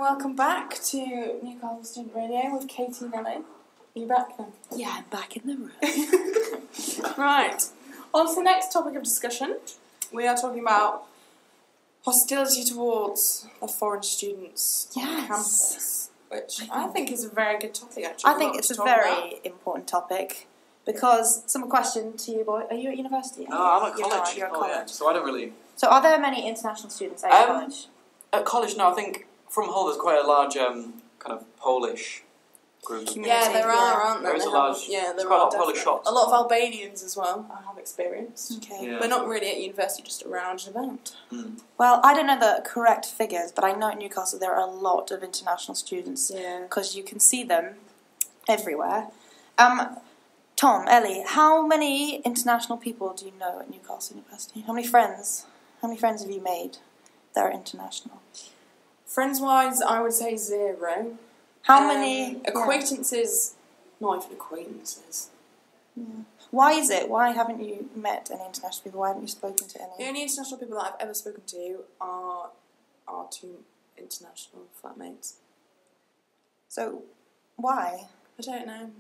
welcome back to Newcastle Student Radio with Katie and Ellie. Are you back now? Yeah, I'm back in the room. Right. On to the next topic of discussion. We are talking about hostility towards the foreign students on campus, which I think is a very good topic, actually. I think it's a very important topic because, some question to you, boy. Are you at university? No, I'm at college. You're at college. Yeah. So I don't really... So are there many international students at your college? At college, no. I think from Hull there's quite a large kind of Polish group. Yeah, there are, aren't there? There is a large... Yeah, there quite a are lot of Polish shops. A lot of Albanians as well, I have experienced. Okay. Yeah. But not really at university, just around and about. Mm. Well, I don't know the correct figures, but I know at Newcastle there are a lot of international students because you can see them everywhere. Tom, Ellie, how many international people do you know at Newcastle University? How many friends have you made that are international? Friends-wise, I would say 0. How many acquaintances? Not even acquaintances. Yeah. Why is it? Why haven't you met any international people? Why haven't you spoken to any? The only international people that I've ever spoken to are our 2 international flatmates. So, why? I don't know.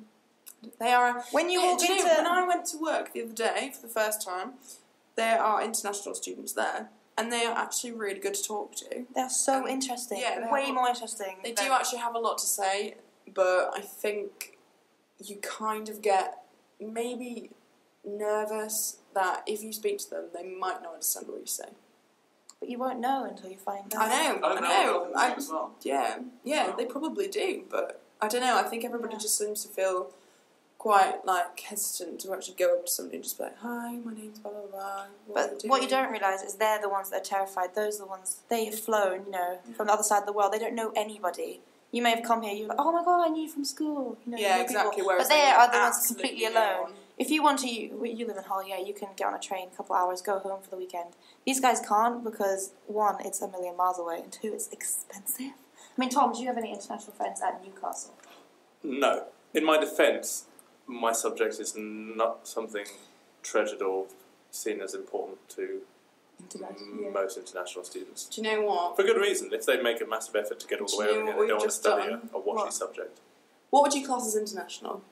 They are. When you walk into... when I went to work the other day for the first time, there are international students there, and they are actually really good to talk to. They're so interesting. Yeah, way more interesting. They do actually have a lot to say, but I think you kind of get maybe nervous that if you speak to them, they might not understand what you say. But you won't know until you find out. I know. As well. Yeah, they probably do, but I don't know. I think everybody just seems to feel quite like hesitant to actually go up to somebody and just be like, "Hi, my name's blah blah blah." But what you don't realise is they're the ones that are terrified. Those are the ones they have flown, from the other side of the world. They don't know anybody. You may have come here. You're like, "Oh my god, I knew you from school." You know exactly. But they are the ones completely alone. If you want to, you live in Hull. Yeah, you can get on a train, a couple hours, go home for the weekend. These guys can't because 1, it's a million miles away, and 2, it's expensive. I mean, Tom, do you have any international friends at Newcastle? No. In my defence, my subject is not something treasured or seen as important to most international students. Do you know what? For good reason. If they make a massive effort to get all the way over here, they don't want to study a washy subject. What would you class as international?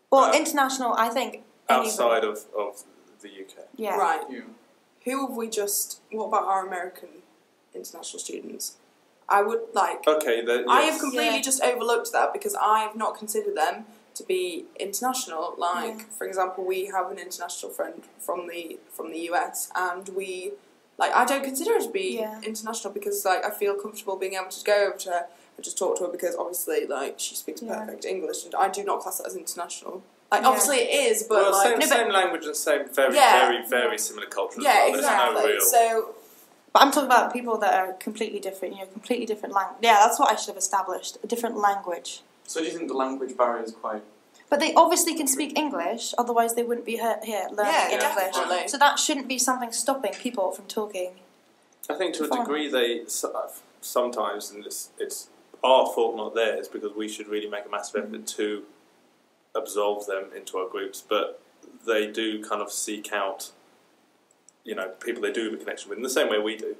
Well, international, I think... Outside of the UK. Yeah. Right. Yeah. Who have we just... What about our American international students? I would, like... Okay, yes. I have completely just overlooked that because I have not considered them to be international. Like, for example, we have an international friend from the US, and we... Like, I don't consider her to be international because, like, I feel comfortable being able to go over to her and just talk to her because, obviously, like, she speaks perfect English, and I do not class that as international. Like, obviously it is, but, well, same language and same very similar culture as well. Yeah, exactly. No real... So... But I'm talking about people that are completely different, completely different language. Yeah, that's what I should have established, a different language. So do you think the language barrier is quite... But they obviously can speak English, otherwise they wouldn't be here learning English. Definitely. So that shouldn't be something stopping people from talking. I think to a degree they sometimes, and it's our fault, not theirs, because we should really make a massive effort to absolve them into our groups, but they do kind of seek out people they do have a connection with in the same way we do.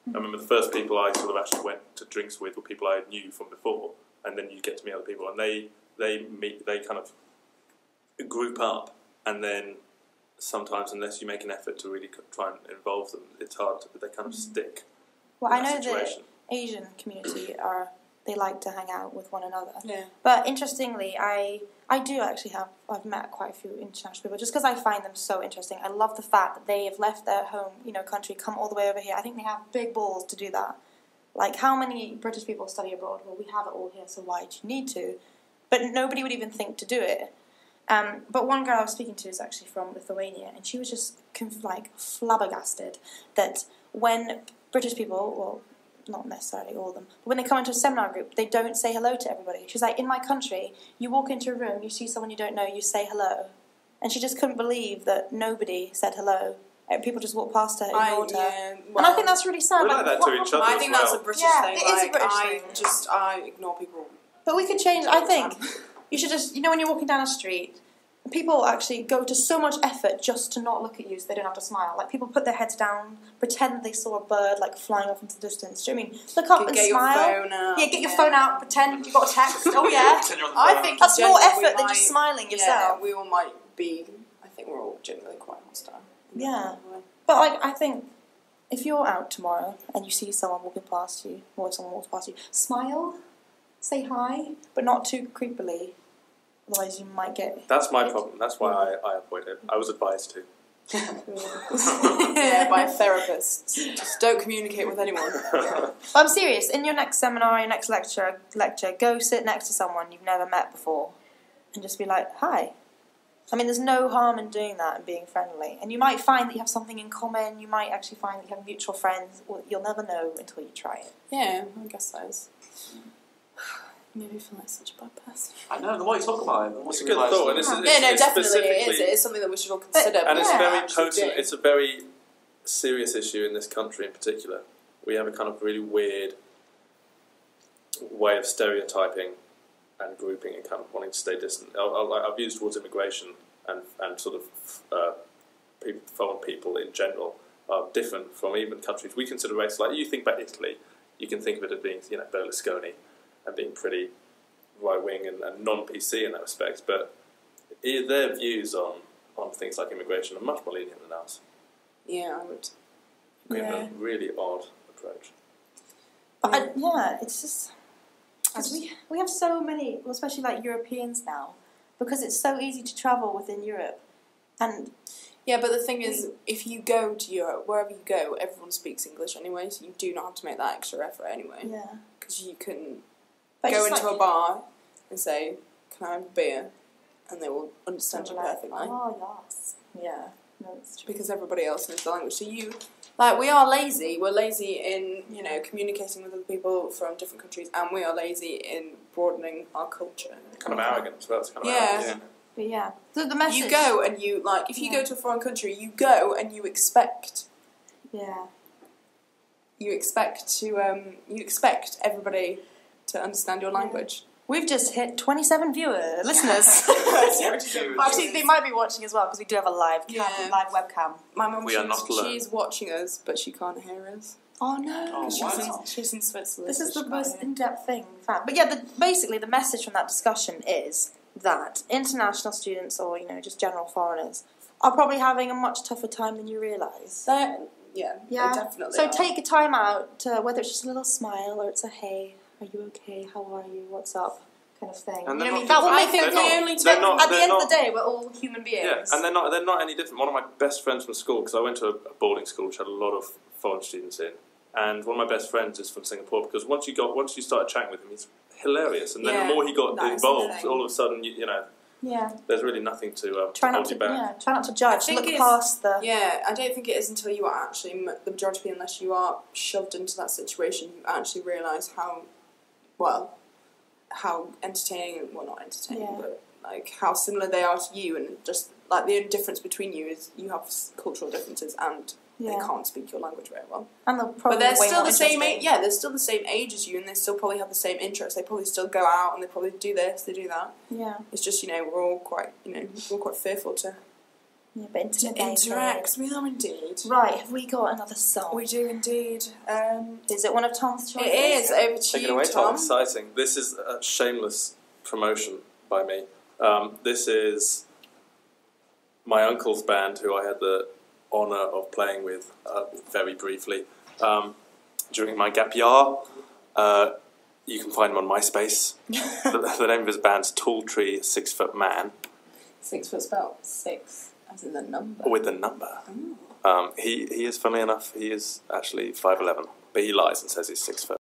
I remember the first people I sort of actually went to drinks with were people I knew from before, and then you get to meet other people, and they kind of group up, and then sometimes, unless you make an effort to really try and involve them, it's hard. They kind of stick. Well, I know the Asian community they like to hang out with one another. Yeah. But interestingly, I do actually I've met quite a few international people just because I find them so interesting. I love the fact that they have left their home, country, come all the way over here. I think they have big balls to do that. Like, how many British people study abroad? Well, we have it all here, so why do you need to? But nobody would even think to do it. But one girl I was speaking to is actually from Lithuania, and she was just flabbergasted that when British people, well, not necessarily all of them, but when they come into a seminar group, they don't say hello to everybody. She's like, in my country, you walk into a room, you see someone you don't know, you say hello. And she just couldn't believe that nobody said hello. People just walked past her, ignored her. And I think that's really sad. We like that to each other. I think that's a British thing. It is a British thing. I ignore people. But we could change, I think. You should just, when you're walking down a street, people actually go to so much effort just to not look at you so they don't have to smile. Like, people put their heads down, pretend they saw a bird, like, flying off into the distance. Do you know what I mean? Look up and get smile. Your phone out. Yeah, get your phone out, pretend you got a text. Oh, yeah. I think That's in more general we effort than might- just smiling yourself. Yeah, we all might be. I think we're all generally quite hostile. Yeah. But, like, I think if you're out tomorrow and you see someone walking past you, or someone walks past you, smile, say hi, but not too creepily. Otherwise, you might get. That's my problem. That's why I avoid it. I was advised to. Yeah, by therapists. Just don't communicate with anyone. But I'm serious. In your next seminar, your next lecture, go sit next to someone you've never met before, and just be like, "Hi." I mean, there's no harm in doing that and being friendly. And you might find that you have something in common. You might actually find that you have mutual friends. Well, you'll never know until you try it. Yeah, I guess that is. Maybe I feel like such a bad person. I know, the more you talk about it, the more It's a you good realise thought, and that- it's Yeah, no, definitely it specifically- is. It is something that we should all consider. And it's Yeah, very actually potent. do. It's a very serious issue in this country in particular. We have a kind of really weird way of stereotyping and grouping and kind of wanting to stay distant. Our views towards immigration and sort of foreign people in general are different from even countries we consider racist. Like, you think about Italy, you can think of it as being, Berlusconi and being pretty right-wing and non-PC in that respect, but their views on things like immigration are much more lenient than ours. Yeah, I would. We have Yeah. a really odd approach. But it's just because we have so many, well, especially like Europeans now, because it's so easy to travel within Europe, and Yeah, but the thing is, if you go to Europe, wherever you go, everyone speaks English anyway, so you do not have to make that extra effort anyway. yeah, Because you can but go just into like, a bar and say, "Can I have a beer?" and they will understand you like, perfectly. oh yes, yeah, no, it's true. Because everybody else knows the language. So we are lazy. We're lazy in, communicating with other people from different countries, and we are lazy in broadening our culture. Kind of arrogant as well. It's kind of Yeah. arrogant. But yeah, so the message. You go and if you go to a foreign country, you go and you expect Yeah, you expect everybody to understand your language. we've just hit 27 listeners. Actually, they might be watching as well because we do have a live Yeah. live webcam. My mum, We are not alone. she's watching us, but she can't hear us. Oh no! Oh, wow. She's in Switzerland. This so is she the can't most hear. in-depth thing. But yeah, basically the message from that discussion is that international students, or just general foreigners, are probably having a much tougher time than you realise. Yeah, Yeah. they definitely So are. take a time out to, whether it's just a little smile or it's a hey, are you okay? How are you? What's up? Kind of thing. And You know they're what I mean? not- That will I make think them they feel- only they're take not- At the end not- of the day, we're all human beings. Yeah, and they're not any different. One of my best friends from school, because I went to a boarding school which had a lot of foreign students in, and one of my best friends is from Singapore. Because once you started chatting with him, he's hilarious, and then Yeah, the more he got that is the involved, thing. all of a sudden, Yeah. there's really nothing to Try not hold to. you back. Yeah. Try not to judge. think Look it's- past the. Yeah, I don't think it is until you are actually the majority, unless you are shoved into that situation, you actually realise how entertaining. Well, not entertaining, Yeah. but like how similar they are to you, and just like the only difference between you is you have cultural differences and they Yeah. can't speak your language very well. And they're probably But they're way still more the same interesting. age. Yeah, they're still the same age as you, and they still probably have the same interests. They probably still go out and they probably do this, they do that. Yeah. It's just we're all quite fearful to Yeah, but intimidated. interact. We are indeed. Right, have we got another song? We do indeed. Is it one of Tom's choices? It is over to Take you, it away, Tom. Tom. Exciting. This is a shameless promotion by me. This is my uncle's band, who I had the honour of playing with very briefly during my gap year. You can find him on MySpace. the name of his band's Tall Tree 6 Foot Man 6 foot spelled 6 as in the number. with the number. He is, funnily enough, he is actually 5'11", but he lies and says he's 6 foot.